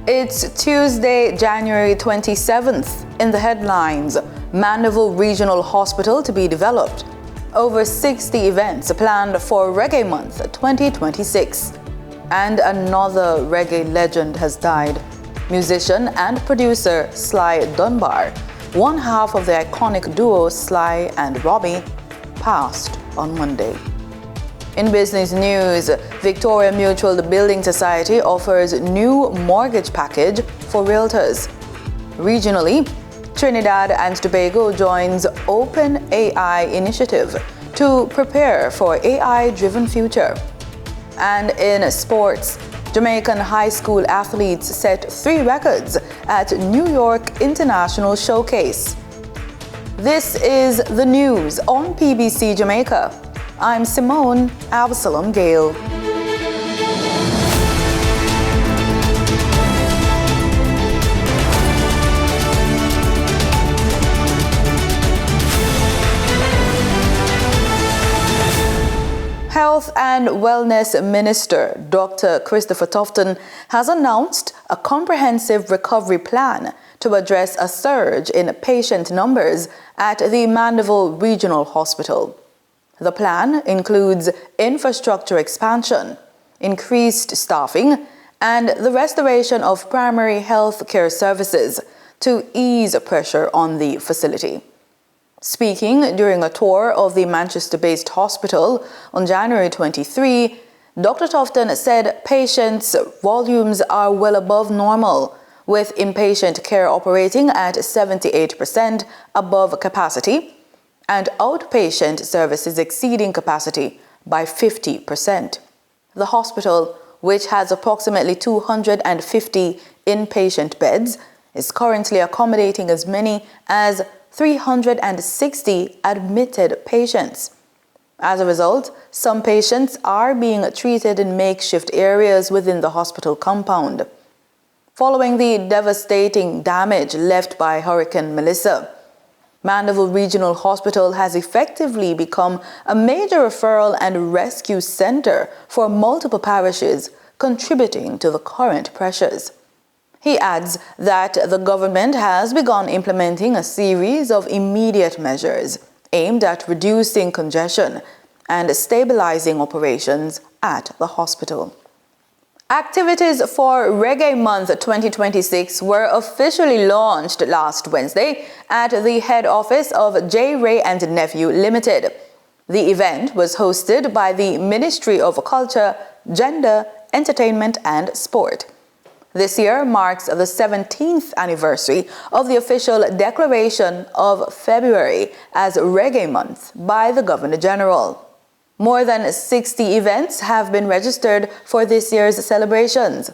It's Tuesday, January 27th. In the headlines, Mandeville Regional Hospital to be developed. Over 60 events planned for Reggae Month 2026. And another reggae legend has died. Musician and producer Sly Dunbar, one half of the iconic duo Sly and Robbie, passed on Monday. In business news, Victoria Mutual Building Society offers new mortgage package for realtors. Regionally, Trinidad and Tobago joins Open AI initiative to prepare for AI-driven future. And in sports, Jamaican high school athletes set 3 records at New York International Showcase. This is the news on PBC Jamaica. I'm Simone Absalom Gale. Health and Wellness Minister Dr. Christopher Tufton has announced a comprehensive recovery plan to address a surge in patient numbers at the Mandeville Regional Hospital. The plan includes infrastructure expansion, increased staffing, and the restoration of primary health care services to ease pressure on the facility. Speaking during a tour of the Manchester-based hospital on January 23, Dr. Tufton said patients' volumes are well above normal, with inpatient care operating at 78% above capacity and outpatient services exceeding capacity by 50%. The hospital, which has approximately 250 inpatient beds, is currently accommodating as many as 360 admitted patients. As a result, some patients are being treated in makeshift areas within the hospital compound. Following the devastating damage left by Hurricane Melissa, Mandeville Regional Hospital has effectively become a major referral and rescue center for multiple parishes, contributing to the current pressures. He adds that the government has begun implementing a series of immediate measures aimed at reducing congestion and stabilizing operations at the hospital. Activities for Reggae Month 2026 were officially launched last Wednesday at the head office of J. Ray and Nephew Limited. The event was hosted by the Ministry of Culture, Gender, Entertainment and Sport. This year marks the 17th anniversary of the official declaration of February as Reggae Month by the Governor General. More than 60 events have been registered for this year's celebrations.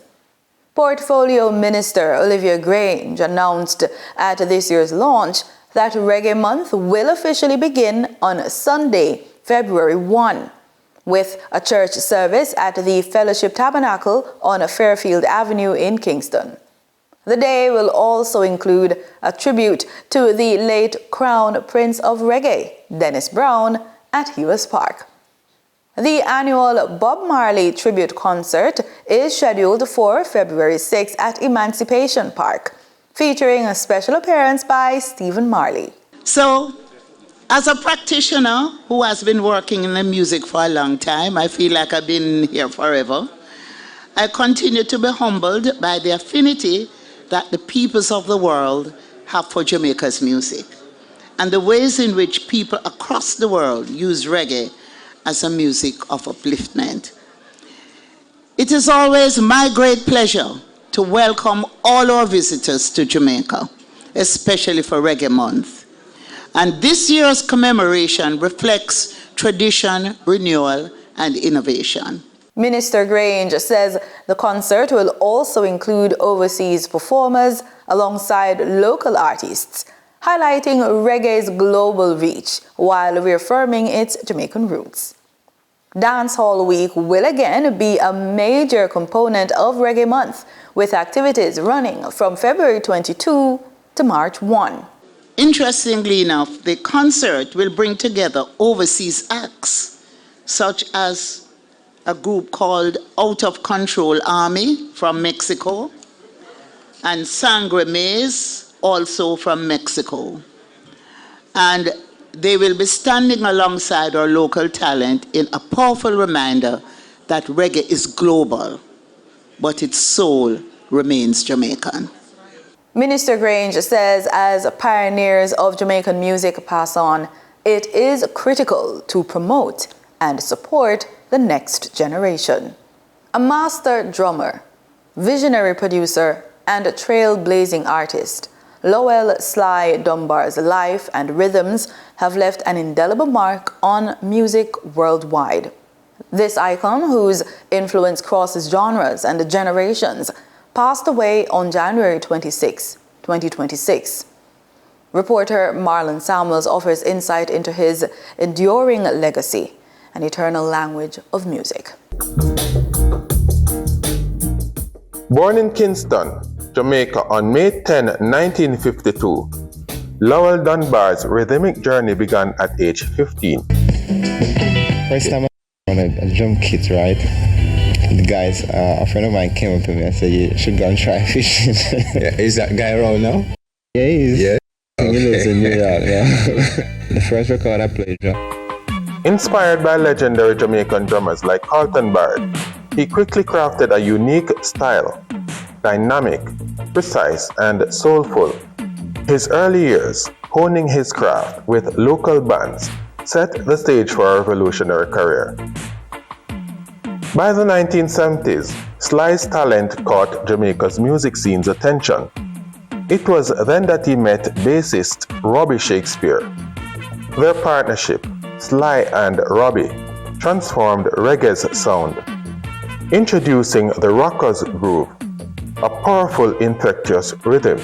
Portfolio Minister Olivia Grange announced at this year's launch that Reggae Month will officially begin on Sunday, February 1, with a church service at the Fellowship Tabernacle on Fairfield Avenue in Kingston. The day will also include a tribute to the late Crown Prince of Reggae, Dennis Brown, at Hewes Park. The annual Bob Marley tribute concert is scheduled for February 6 at Emancipation Park, featuring a special appearance by Stephen Marley. So, as a practitioner who has been working in the music for a long time, I feel like I've been here forever. I continue to be humbled by the affinity that the peoples of the world have for Jamaica's music, and the ways in which people across the world use reggae as a music of upliftment. It is always my great pleasure to welcome all our visitors to Jamaica, especially for Reggae Month. And this year's commemoration reflects tradition, renewal, and innovation. Minister Grange says the concert will also include overseas performers alongside local artists, highlighting reggae's global reach while reaffirming its Jamaican roots. Dancehall Week will again be a major component of Reggae Month, with activities running from February 22 to March 1. Interestingly enough, the concert will bring together overseas acts, such as a group called Out of Control Army from Mexico, and sangre maize, also from Mexico. And they will be standing alongside our local talent in a powerful reminder that reggae is global, but its soul remains Jamaican. Minister Grange says as pioneers of Jamaican music pass on, it is critical to promote and support the next generation. A master drummer, visionary producer, and a trailblazing artist, Lowell Sly Dunbar's life and rhythms have left an indelible mark on music worldwide. This icon, whose influence crosses genres and generations, passed away on January 26, 2026. Reporter Marlon Samuels offers insight into his enduring legacy and eternal language of music. Born in Kingston, Jamaica on May 10, 1952, Lowell Dunbar's rhythmic journey began at age 15. First time I on a drum kit, right? The guys, a friend of mine came up to me and said, you should go and try fishing. Yeah, is that guy around now? Yeah, he is. Yeah. He lives in New York, yeah. The first record I played drum. Inspired by legendary Jamaican drummers like Carlton Bard, he quickly crafted a unique style, dynamic, precise, and soulful. His early years, honing his craft with local bands, set the stage for a revolutionary career. By the 1970s, Sly's talent caught Jamaica's music scene's attention. It was then that he met bassist Robbie Shakespeare. Their partnership, Sly and Robbie, transformed reggae's sound, introducing the rocker's groove, a powerful, infectious rhythm.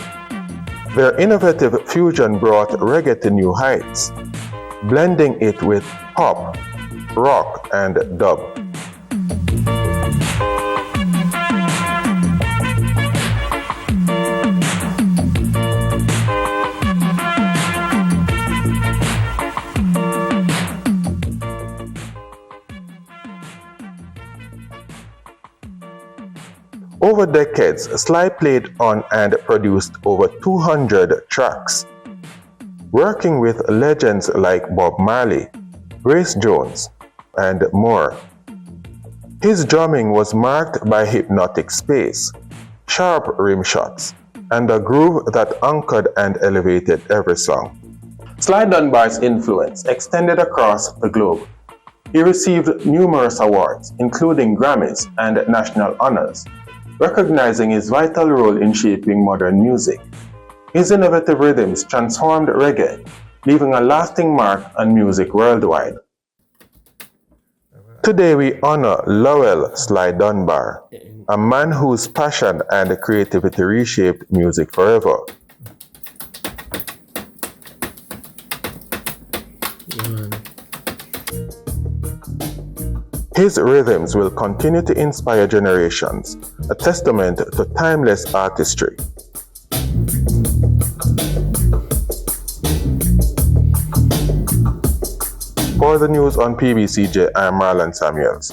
Their innovative fusion brought reggae to new heights, blending it with pop, rock, and dub. Over decades, Sly played on and produced over 200 tracks, working with legends like Bob Marley, Grace Jones, and more. His drumming was marked by hypnotic space, sharp rim shots, and a groove that anchored and elevated every song. Sly Dunbar's influence extended across the globe. He received numerous awards, including Grammys and national honors, recognizing his vital role in shaping modern music. His innovative rhythms transformed reggae, leaving a lasting mark on music worldwide. Today we honor Lowell Sly Dunbar, a man whose passion and creativity reshaped music forever. His rhythms will continue to inspire generations, a testament to timeless artistry. For the news on PBCJ, I'm Marlon Samuels.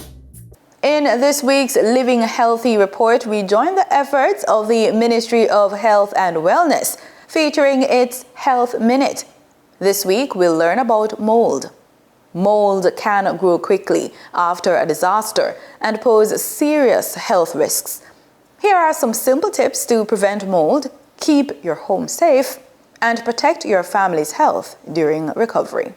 In this week's Living Healthy report, we join the efforts of the Ministry of Health and Wellness, featuring its Health Minute. This week, we'll learn about mold. Mold can grow quickly after a disaster and pose serious health risks. Here are some simple tips to prevent mold, keep your home safe, and protect your family's health during recovery.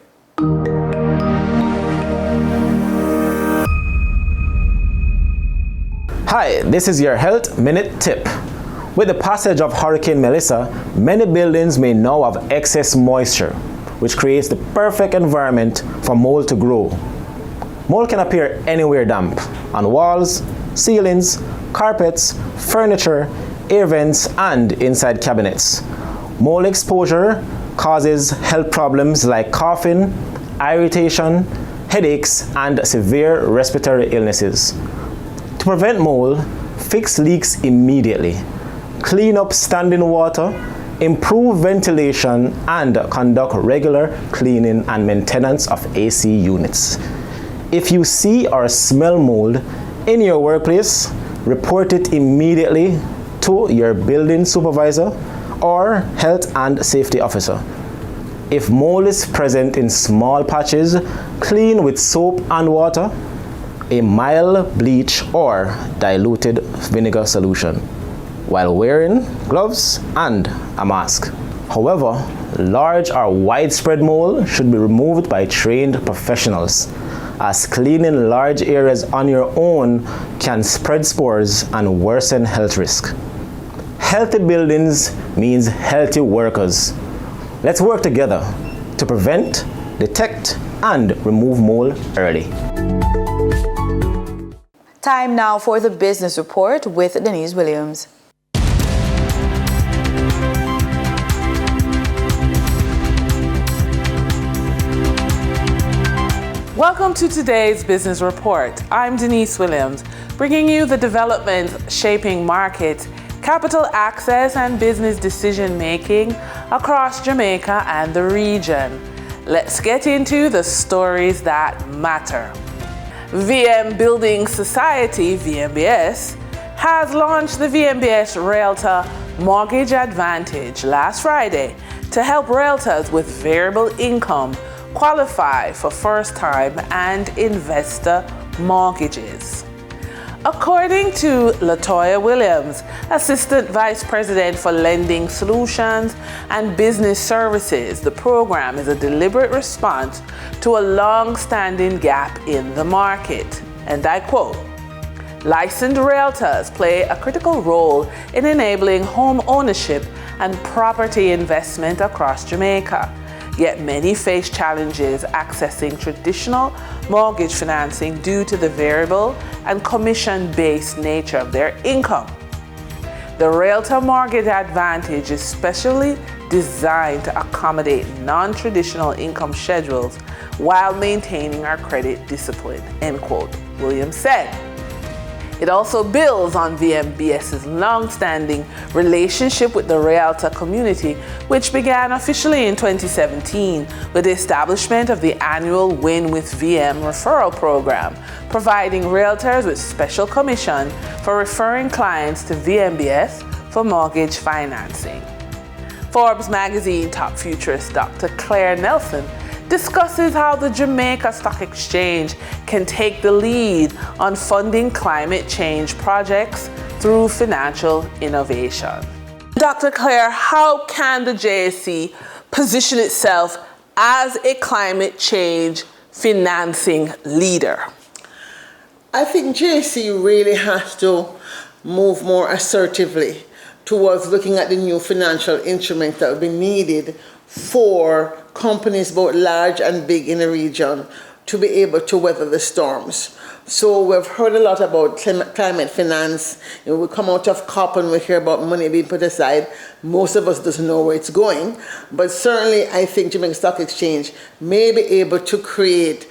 Hi, this is your Health Minute Tip. With the passage of Hurricane Melissa, many buildings may now have excess moisture, which creates the perfect environment for mold to grow. Mold can appear anywhere damp, on walls, ceilings, carpets, furniture, air vents, and inside cabinets. Mold exposure causes health problems like coughing, irritation, headaches, and severe respiratory illnesses. To prevent mold, fix leaks immediately. Clean up standing water, improve ventilation, and conduct regular cleaning and maintenance of AC units. If you see or smell mold in your workplace, report it immediately to to your building supervisor or health and safety officer. If mold is present in small patches, clean with soap and water, a mild bleach or diluted vinegar solution, while wearing gloves and a mask. However, large or widespread mold should be removed by trained professionals, as cleaning large areas on your own can spread spores and worsen health risk. Healthy buildings means healthy workers. Let's work together to prevent, detect, and remove mold early. Time now for the business report with Denise Williams. Welcome to today's business report. I'm Denise Williams, bringing you the developments shaping markets, capital access, and business decision making across Jamaica and the region. Let's get into the stories that matter. VM Building Society, VMBS, has launched the VMBS Realtor Mortgage Advantage last Friday to help realtors with variable income qualify for first-time and investor mortgages. According to Latoya Williams, Assistant Vice President for Lending Solutions and Business Services, the program is a deliberate response to a long-standing gap in the market. And I quote, "Licensed realtors play a critical role in enabling home ownership and property investment across Jamaica. Yet many face challenges accessing traditional mortgage financing due to the variable and commission-based nature of their income. The Realtor Mortgage Advantage is specially designed to accommodate non-traditional income schedules while maintaining our credit discipline," end quote, Williams said. It also builds on VMBS's long-standing relationship with the realtor community, which began officially in 2017 with the establishment of the annual Win with VM referral program, providing realtors with special commission for referring clients to VMBS for mortgage financing. Forbes magazine top futurist Dr. Claire Nelson discusses how the Jamaica Stock Exchange can take the lead on funding climate change projects through financial innovation. Dr. Claire, how can the JSC position itself as a climate change financing leader? I think JSC really has to move more assertively towards looking at the new financial instruments that will be needed for companies both large and big in the region to be able to weather the storms. So we've heard a lot about climate finance. You know, we come out of COP and we hear about money being put aside. Most of us doesn't know where it's going, but certainly I think Jamaica Stock Exchange may be able to create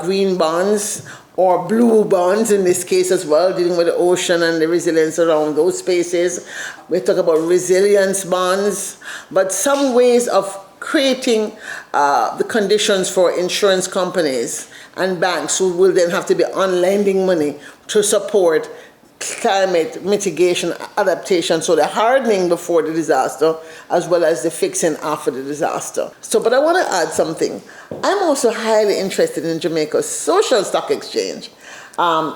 green bonds or blue bonds in this case as well, dealing with the ocean and the resilience around those spaces. We talk about resilience bonds, but some ways of creating the conditions for insurance companies and banks who will then have to be on lending money to support climate mitigation adaptation, so the hardening before the disaster as well as the fixing after the disaster. But I want to add something. I'm also highly interested in Jamaica's social stock exchange.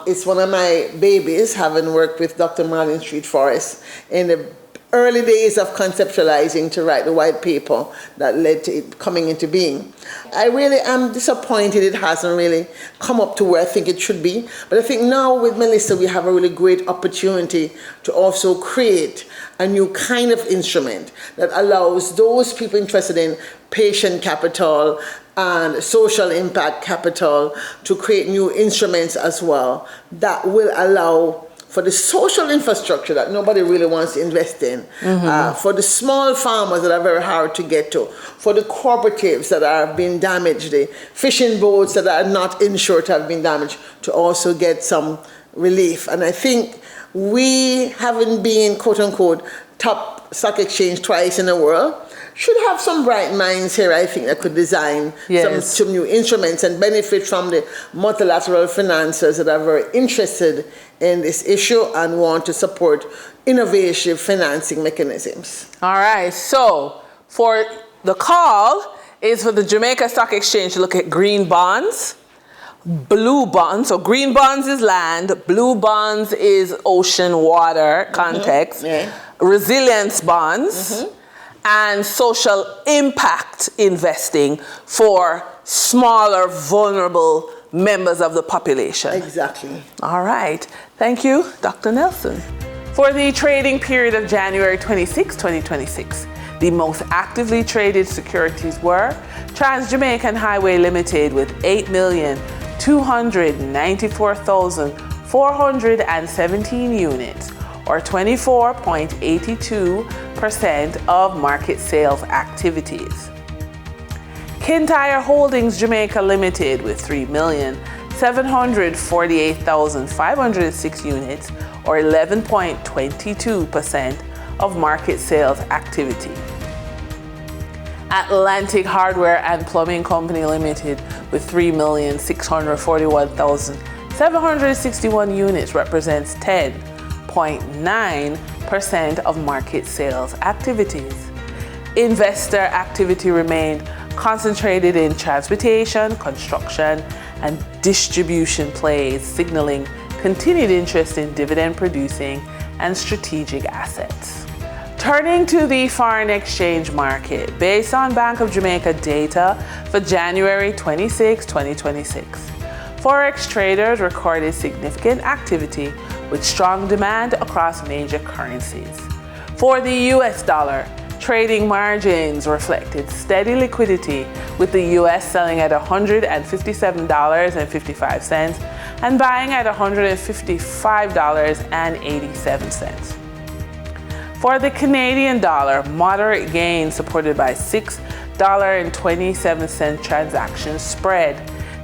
It's one of my babies, having worked with Dr. Marlene Street Forrest in the early days of conceptualizing to write the white paper that led to it coming into being. I really am disappointed it hasn't really come up to where I think it should be. But I think now with Melissa, we have a really great opportunity to also create a new kind of instrument that allows those people interested in patient capital and social impact capital to create new instruments as well that will allow for the social infrastructure that nobody really wants to invest in, for the small farmers that are very hard to get to, for the cooperatives that are being damaged, the fishing boats that are not insured have been damaged, to also get some relief. And I think we, having been, quote unquote, top stock exchange twice in the world, should have some bright minds here, I think, that could design some new instruments and benefit from the multilateral financiers that are very interested in this issue and want to support innovative financing mechanisms. All right, so for the call is for the Jamaica Stock Exchange to look at green bonds, blue bonds. So green bonds is land, blue bonds is ocean water context, resilience bonds, and social impact investing for smaller, vulnerable members of the population. Exactly. All right. Thank you, Dr. Nelson. For the trading period of January 26, 2026, the most actively traded securities were Trans-Jamaican Highway Limited with 8,294,417 units, or 24.82% of market sales activities. Kintyre Holdings Jamaica Limited with 3,748,506 units, or 11.22% of market sales activity. Atlantic Hardware and Plumbing Company Limited with 3,641,761 units represents 10.9% of market sales activities. Investor activity remained concentrated in transportation, construction, and distribution plays, signaling continued interest in dividend-producing and strategic assets. Turning to the foreign exchange market, based on Bank of Jamaica data for January 26, 2026, Forex traders recorded significant activity with strong demand across major currencies. For the US dollar, trading margins reflected steady liquidity, with the US selling at $157.55 and buying at $155.87. For the Canadian dollar, moderate gains supported by $6.27 transaction spread.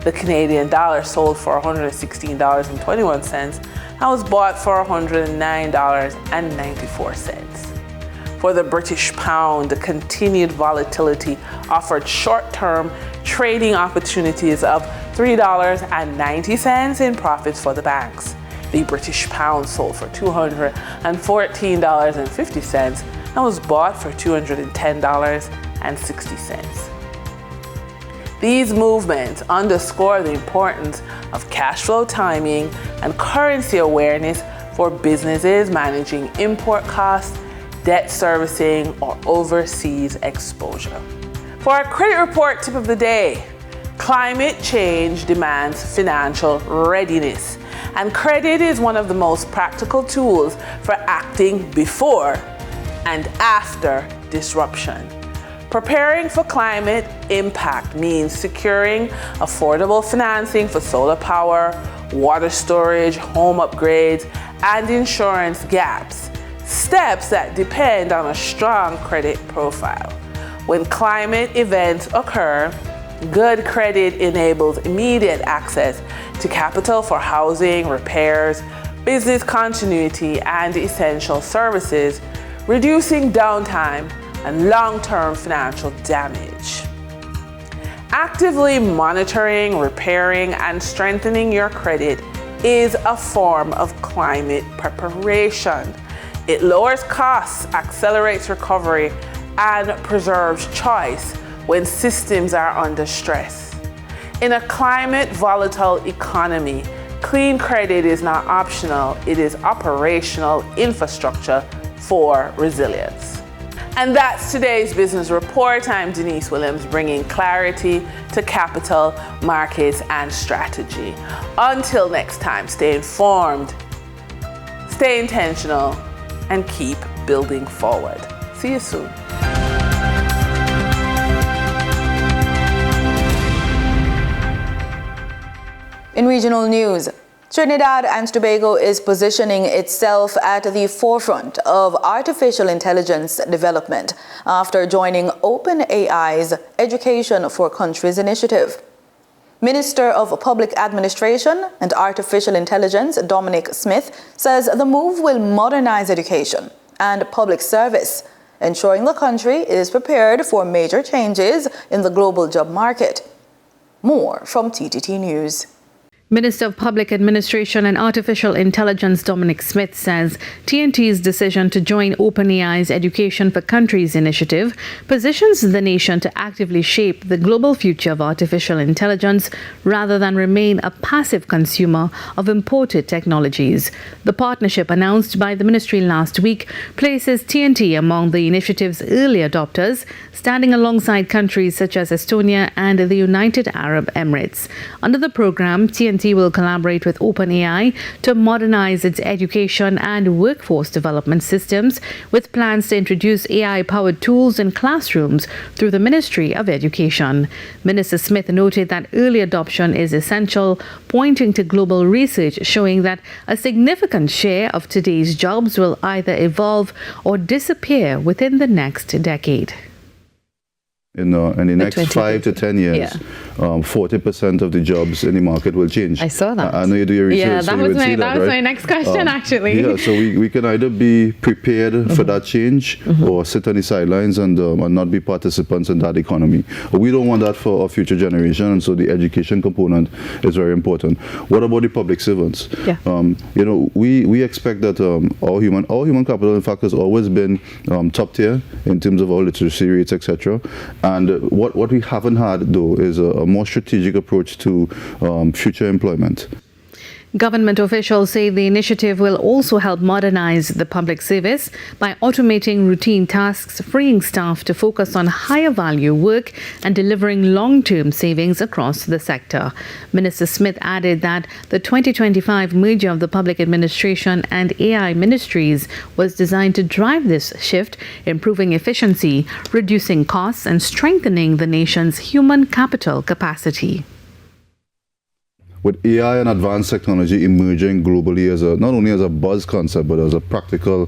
The Canadian dollar sold for $116.21 and was bought for $109.94. For the British pound, the continued volatility offered short-term trading opportunities of $3.90 in profits for the banks. The British pound sold for $214.50 and was bought for $210.60. These movements underscore the importance of cash flow timing and currency awareness for businesses managing import costs, debt servicing, or overseas exposure. For our credit report tip of the day, climate change demands financial readiness, and credit is one of the most practical tools for acting before and after disruption. Preparing for climate impact means securing affordable financing for solar power, water storage, home upgrades, and insurance gaps, steps that depend on a strong credit profile. When climate events occur, good credit enables immediate access to capital for housing, repairs, business continuity, and essential services, reducing downtime and long-term financial damage. Actively monitoring, repairing, and strengthening your credit is a form of climate preparation. It lowers costs, accelerates recovery, and preserves choice when systems are under stress. In a climate-volatile economy, clean credit is not optional, it is operational infrastructure for resilience. And that's today's business report. I'm Denise Williams, bringing clarity to capital, markets, and strategy. Until next time, stay informed, stay intentional, and keep building forward. See you soon. In regional news, Trinidad and Tobago is positioning itself at the forefront of artificial intelligence development after joining OpenAI's Education for Countries initiative. Minister of Public Administration and Artificial Intelligence Dominic Smith says the move will modernize education and public service, ensuring the country is prepared for major changes in the global job market. More from TTT News. Minister of Public Administration and Artificial Intelligence Dominic Smith says TNT's decision to join OpenAI's Education for Countries initiative positions the nation to actively shape the global future of artificial intelligence rather than remain a passive consumer of imported technologies. The partnership announced by the ministry last week places TNT among the initiative's early adopters, standing alongside countries such as Estonia and the United Arab Emirates. Under the program, TNT will collaborate with OpenAI to modernize its education and workforce development systems, with plans to introduce AI-powered tools in classrooms through the Ministry of Education. Minister Smith noted that early adoption is essential, pointing to global research showing that a significant share of today's jobs will either evolve or disappear within the next decade. In the next 5 to 10 years, 40% of the jobs in the market will change. I saw that. I know you do your research. Yeah, that was my next question, actually. Yeah, so we can either be prepared for that change or sit on the sidelines and not be participants in that economy. We don't want that for our future generation, and so the education component is very important. What about the public servants? Yeah. We expect that our human capital, in fact, has always been top tier in terms of our literacy rates, etc. And what we haven't had, though, is a more strategic approach to future employment. Government officials say the initiative will also help modernize the public service by automating routine tasks, freeing staff to focus on higher value work and delivering long-term savings across the sector. Minister Smith added that the 2025 merger of the public administration and AI ministries was designed to drive this shift, improving efficiency, reducing costs, and strengthening the nation's human capital capacity. With AI and advanced technology emerging globally as not only as a buzz concept, but as a practical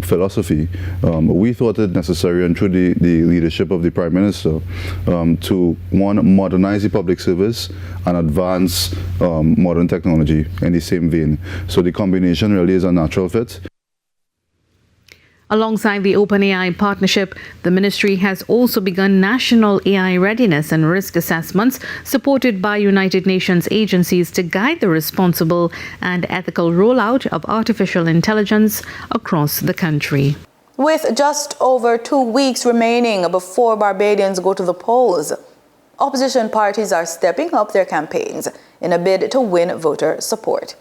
philosophy, we thought it necessary, and through the leadership of the Prime Minister, to modernize the public service and advance modern technology in the same vein. So the combination really is a natural fit. Alongside the OpenAI partnership, the ministry has also begun national AI readiness and risk assessments supported by United Nations agencies to guide the responsible and ethical rollout of artificial intelligence across the country. With just over 2 weeks remaining before Barbadians go to the polls, opposition parties are stepping up their campaigns in a bid to win voter support.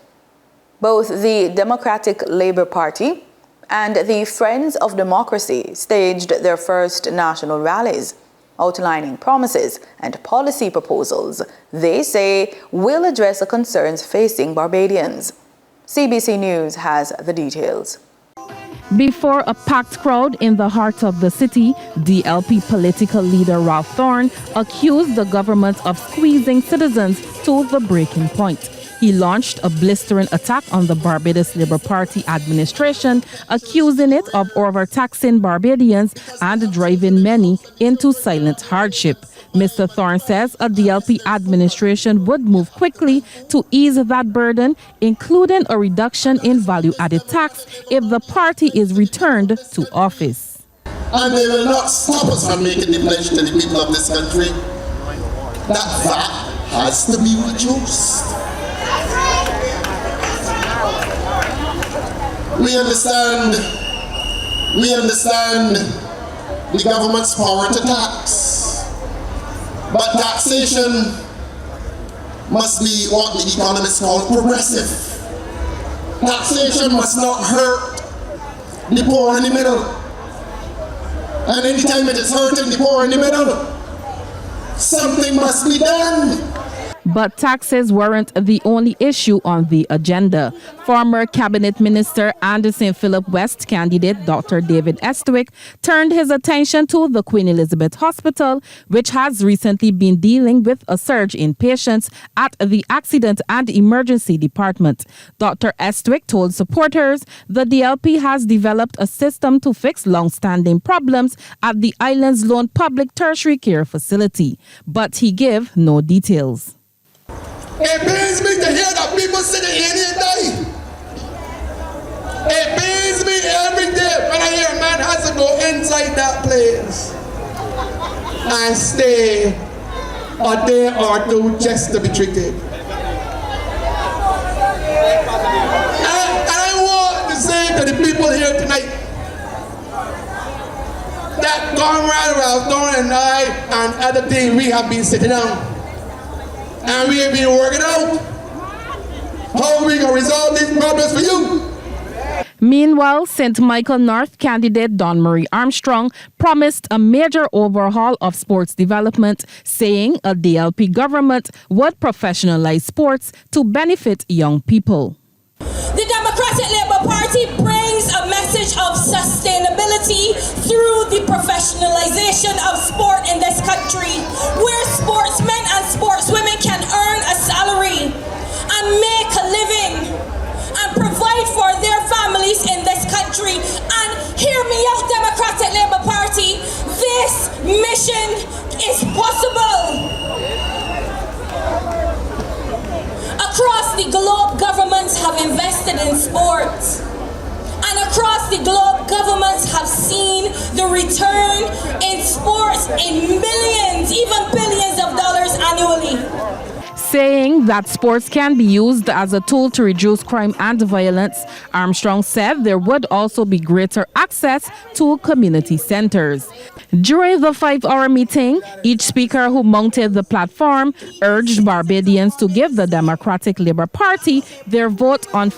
Both the Democratic Labour Party and the Friends of Democracy staged their first national rallies, outlining promises and policy proposals they say will address the concerns facing Barbadians. CBC News has the details. Before a packed crowd in the heart of the city, DLP political leader Ralph Thorne accused the government of squeezing citizens to the breaking point. He launched a blistering attack on the Barbados Labour Party administration, accusing it of overtaxing Barbadians and driving many into silent hardship. Mr. Thorne says a DLP administration would move quickly to ease that burden, including a reduction in value-added tax if the party is returned to office. And they will not stop us from making the pledge to the people of this country that VAT has to be reduced. We understand the government's power to tax, but taxation must be what the economists call progressive. Taxation must not hurt the poor in the middle. And anytime it is hurting the poor in the middle, something must be done. But taxes weren't the only issue on the agenda. Former Cabinet Minister and St. Philip West candidate Dr. David Estwick turned his attention to the Queen Elizabeth Hospital, which has recently been dealing with a surge in patients at the Accident and Emergency Department. Dr. Estwick told supporters the DLP has developed a system to fix long-standing problems at the island's lone public tertiary care facility, but he gave no details. It pains me to hear that people sitting in here die. It pains me every day when I hear a man has to go inside that place and stay a day or two just to be treated. to the people here tonight that Comrade Ralph Thorne and I and other team, we have been sitting down and we have been working out how we can resolve these problems for you. Meanwhile, St. Michael North candidate Dawn Marie Armstrong promised a major overhaul of sports development, saying a DLP government would professionalize sports to benefit young people. The Democratic Labour Party brings a message of sustainability through the professionalization of sport in this country, where sportsmen and sportswomen can earn a salary and make a living and provide for their families in this country. And hear me out, Democratic Labour Party, this mission is possible. Across the globe, governments have invested in sports. And across the globe, governments have seen the return in sports in millions, even billions of dollars annually. Saying that sports can be used as a tool to reduce crime and violence, Armstrong said there would also be greater access to community centers. During the 5-hour meeting, each speaker who mounted the platform urged Barbadians to give the Democratic Labour Party their vote on